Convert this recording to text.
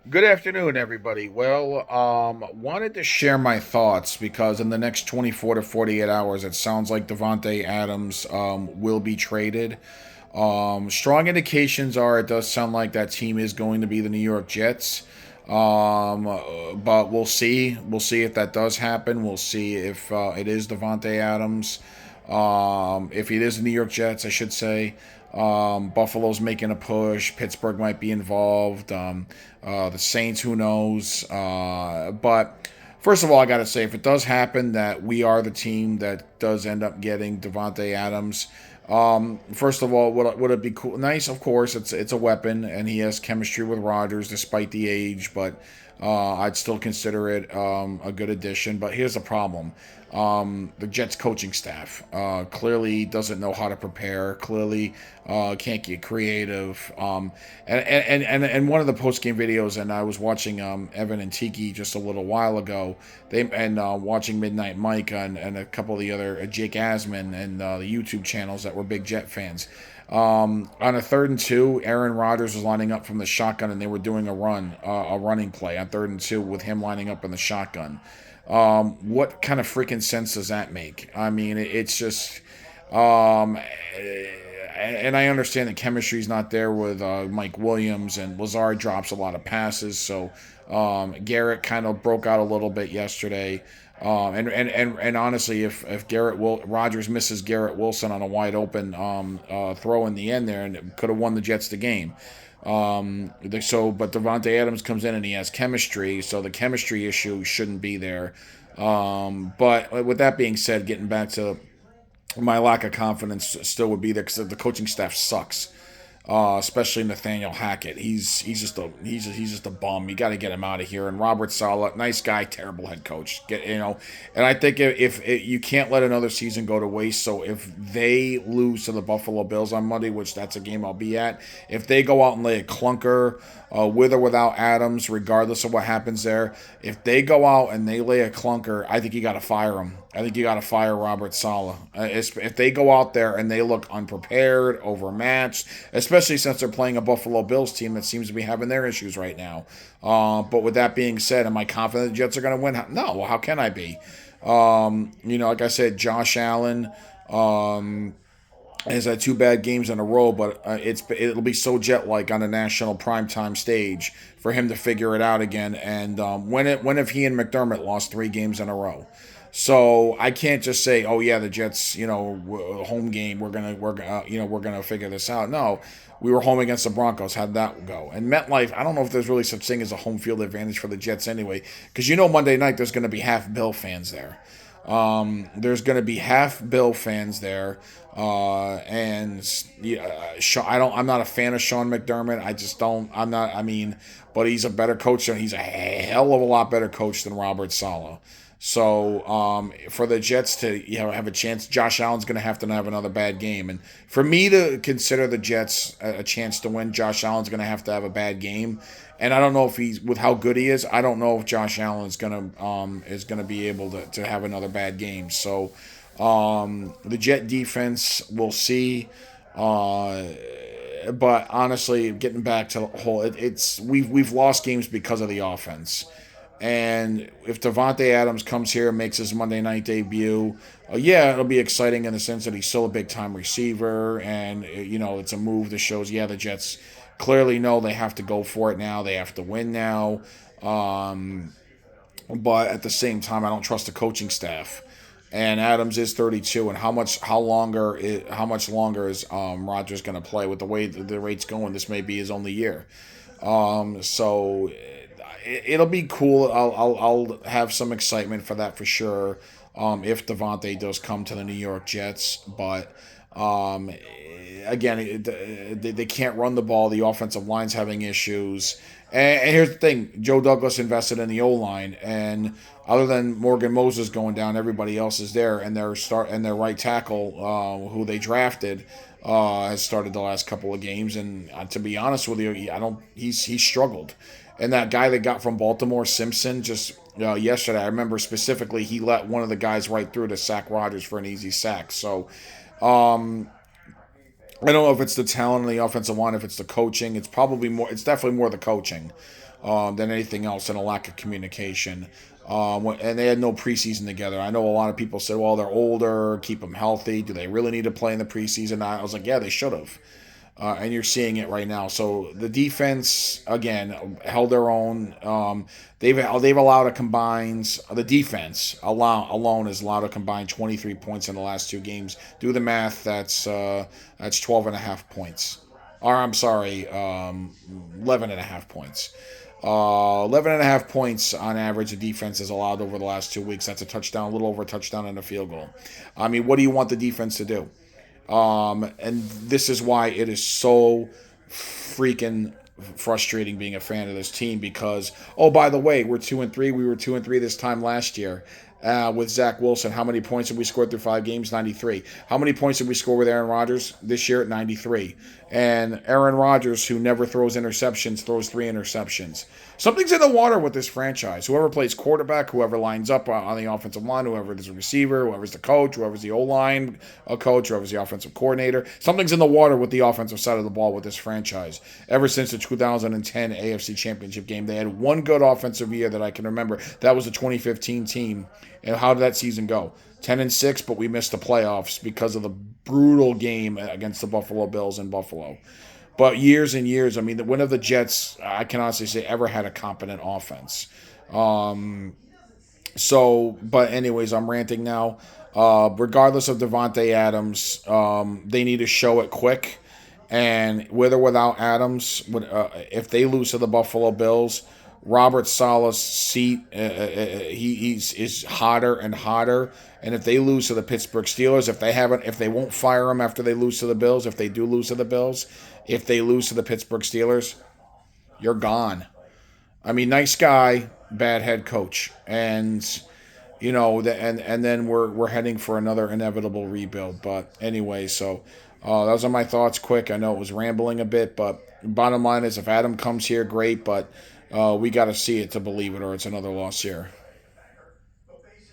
Good afternoon, everybody. Wanted to share my thoughts because in the next 24 to 48 hours, it sounds like Devontae Adams will be traded. Strong indications are it does sound like that team is going to be the New York Jets. But we'll see. We'll see if that does happen. We'll see if it is Devontae Adams. If it is the New York Jets, I should say. Buffalo's making a push. Pittsburgh might be involved. The Saints, who knows? But first of all, I got to say, if it does happen that we are the team that does end up getting Devontae Adams, first of all, would it be cool? Nice, of course. It's a weapon, and he has chemistry with Rodgers despite the age. But I'd still consider it a good addition. But here's the problem: the Jets coaching staff clearly doesn't know how to prepare. Clearly can't get creative. And one of the post game videos, and I was watching Evan and Tiki just a little while ago. Watching Midnight Mike and a couple of the other Jake Asman and the YouTube channels that were big Jet fans. On a 3rd and 2, Aaron Rodgers was lining up from the shotgun, and they were doing a running play on 3rd and 2 with him lining up in the shotgun. What kind of freaking sense does that make? I mean, it's just, and I understand the chemistry's not there with Mike Williams, and Lazard drops a lot of passes, so Garrett kind of broke out a little bit yesterday. And honestly, if Rogers misses Garrett Wilson on a wide open throw in the end there, and it could have won the Jets the game. But Devontae Adams comes in and he has chemistry, so the chemistry issue shouldn't be there. But with that being said, getting back to my lack of confidence still would be there because the coaching staff sucks. Especially Nathaniel Hackett. He's just a bum. You got to get him out of here. And Robert Saleh, nice guy, terrible head coach. And I think if you can't let another season go to waste. So if they lose to the Buffalo Bills on Monday, which that's a game I'll be at, if they go out and lay a clunker, with or without Adams, regardless of what happens there, if they go out and they lay a clunker, I think you got to fire him. I think you got to fire Robert Saleh. If they go out there and they look unprepared, overmatched, especially since they're playing a Buffalo Bills team that seems to be having their issues right now. But with that being said, am I confident the Jets are going to win? No. How can I be? Like I said, Josh Allen has had 2 bad games in a row, but it'll be so Jet-like on a national primetime stage for him to figure it out again. And when if he and McDermott lost 3 games in a row? So I can't just say, "Oh yeah, the Jets, home game. We're gonna figure this out." No, we were home against the Broncos. How'd that go? And MetLife, I don't know if there's really such thing as a home field advantage for the Jets anyway, because Monday night there's going to be half Bill fans there. There's going to be half Bill fans there, and I'm not a fan of Sean McDermott. I just don't. I'm not. I mean, but he's a better coach, and he's a hell of a lot better coach than Robert Saleh. So for the Jets to have a chance, Josh Allen's going to have another bad game, and for me to consider the Jets a chance to win, Josh Allen's going to have a bad game, and I don't know if he's with how good he is. I don't know if Josh Allen is gonna be able to have another bad game. So the Jet defense, we'll see. But honestly, getting back to the whole, we've lost games because of the offense. And if Devontae Adams comes here and makes his Monday night debut, yeah, it'll be exciting in the sense that he's still a big time receiver, and it's a move that shows, yeah, the Jets clearly know they have to go for it now, they have to win now. But at the same time, I don't trust the coaching staff. And Adams is 32, and how much longer is Rodgers going to play with the way the rate's going? This may be his only year. So it'll be cool. I'll have some excitement for that for sure. If Devontae does come to the New York Jets, but again, they can't run the ball. The offensive line's having issues. And here's the thing: Joe Douglas invested in the O line, and other than Morgan Moses going down, everybody else is there. And their right tackle, who they drafted, has started the last couple of games. And to be honest with you, I don't. He's struggled. And that guy they got from Baltimore, Simpson, just yesterday, I remember specifically he let one of the guys right through to sack Rodgers for an easy sack. So I don't know if it's the talent on the offensive line, if it's the coaching. It's probably more. It's definitely more the coaching. than anything else, and a lack of communication. And they had no preseason together. I know a lot of people said, well, they're older, keep them healthy. Do they really need to play in the preseason? I was like, yeah, they should have. And you're seeing it right now. So the defense again held their own. They've allowed a combined the defense alone has allowed a combined 23 points in the last two games. Do the math. That's 12 and a half points. Or I'm sorry, 11 and a half points. 11 and a half points on average the defense has allowed over the last 2 weeks. That's a touchdown, a little over a touchdown and a field goal. I mean, what do you want the defense to do? And this is why it is so freaking frustrating being a fan of this team because, oh, by the way, we're 2-3. We were 2-3 this time last year. With Zach Wilson, how many points have we scored through 5 games? 93. How many points did we score with Aaron Rodgers this year? 93. And Aaron Rodgers, who never throws interceptions, throws 3 interceptions. Something's in the water with this franchise. Whoever plays quarterback, whoever lines up on the offensive line, whoever is a receiver, whoever's the coach, whoever's the O-line coach, whoever's the offensive coordinator, something's in the water with the offensive side of the ball with this franchise. Ever since the 2010 AFC Championship game, they had one good offensive year that I can remember. That was the 2015 team. And how did that season go? 10-6, but we missed the playoffs because of the brutal game against the Buffalo Bills in Buffalo. But years and years, I mean, when have the Jets, I can honestly say, ever had a competent offense? But anyways, I'm ranting now. Regardless of Devontae Adams, they need to show it quick. And with or without Adams, if they lose to the Buffalo Bills, Robert Sala's seat he's is hotter and hotter. And if they lose to the Pittsburgh Steelers, if they won't fire him after they lose to the Bills, if they do lose to the Bills, if they lose to the Pittsburgh Steelers, you're gone. I mean, nice guy, bad head coach, and and then we're heading for another inevitable rebuild. But anyway, so those are my thoughts. Quick, I know it was rambling a bit, but bottom line is, if Adam comes here, great. But we got to see it to believe it, or it's another lost year.